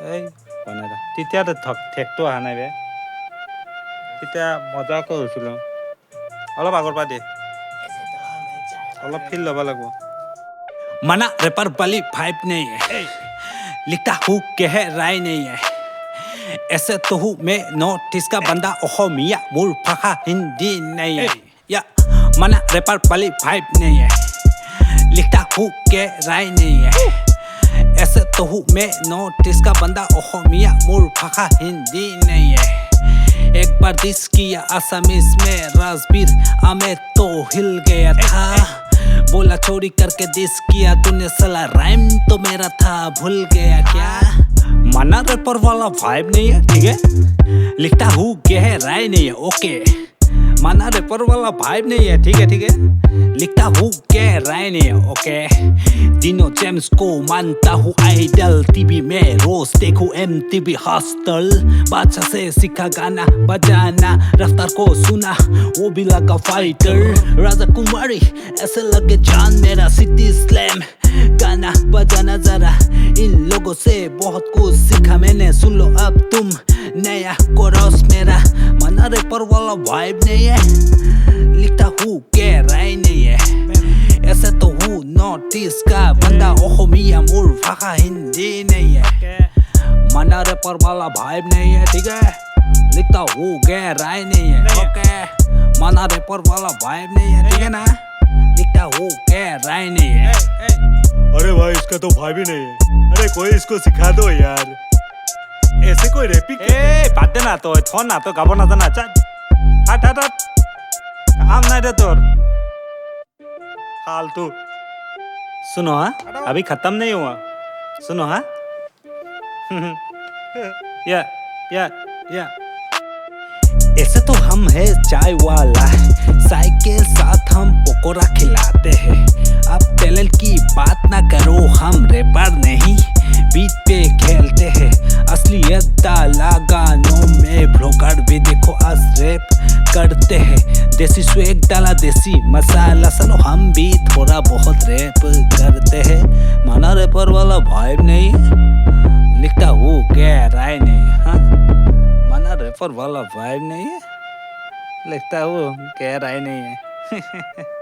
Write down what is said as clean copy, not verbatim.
এই বনাই দা তেতিয়া ঠেকটো অহা নাই বে তেতিয়া মজা কৰিছিলোঁ অলপ আগৰ পৰা দিয়ে অলপ ফিল ল'ব লাগিব मना रैपर वाली वाइब नहीं है लिखता हूँ गहराई नहीं है ऐसे तो हूँ मैं नोटिस का बंदा ओहो मिया मूल भाषा हिंदी नहीं है या मना रैपर वाली वाइब नहीं है लिखता हूँ गहराई नहीं है ऐसे तो हूँ मैं नोटिस का बंदा ओहो मिया मूल भाषा हिंदी नहीं है एक बार दिस किया असमीज में राजबीर आमे तो हिल गया था बोला चोरी करके दिस किया तूने साला राइम तो मेरा था भूल गया क्या मना रैपर वाला वाइब नहीं है ठीक है लिखता हूँ गहराई नहीं है ओके मना रैपर वाला वाइब नहीं है ठीक है लिखता हूँ गहराई नहीं है ओके दिनो जेम्स को मानता हूँ आइडल टीवी में रोज देखूं MTV हॉस्टल बादशाह से सीखा गाना बजाना रफ्तार को सुना वो भी लगा फाइटर राजा कुमारी ऐसे लगे जान मेरा सिटी स्लैम गाना बजाना जरा इन लोगों से बहुत कुछ सीखा मैंने सुन लो अब तुम नया कोरस मेरा मना रैपर वाला वाइब नहीं है लिखता हूँ गहराई नहीं है ऐसे तो हूँ नोटिस का बंदा ओहो मिया मूल भाषा हिंदी नहीं है मना रैपर वाला वाइब नहीं है ठीक है लिखता हूँ गहराई नहीं है ओके मना रैपर वाला वाइब नहीं है ठीक है ना लिखता हूँ गहराई नहीं है अरे भाई इसका तो भाई भी नहीं है अरे कोई इसको सिखा दो यार ऐसे कोई रैपिंग এই বাদ দে না তো থন না তো গাব না জানা চাট হাট হাট হাট কাম নাই রে তোর फालतू सुनो हाँ अभी खत्म नहीं हुआ सुनो हाँ या ऐसे तो हम है चाय वाला चाय के साथ हम पकोड़ा खिलाते हैं अब टैलेंट की बात ना करो हम रैपर नहीं बीट पे खेलते हैं असलियत डाला गानों में ब्लॉगर भी देखो आज रैप करते हैं देसी स्वेग डाला देसी मसाला चलो हम भी थोड़ा बहुत रैप करते हैं मना रैपर वाला वाइब नहीं लिखता हूँ गहराई नहीं हाँ मना रैपर वाला वाइब नहीं है लिखता हूँ गहराई नहीं है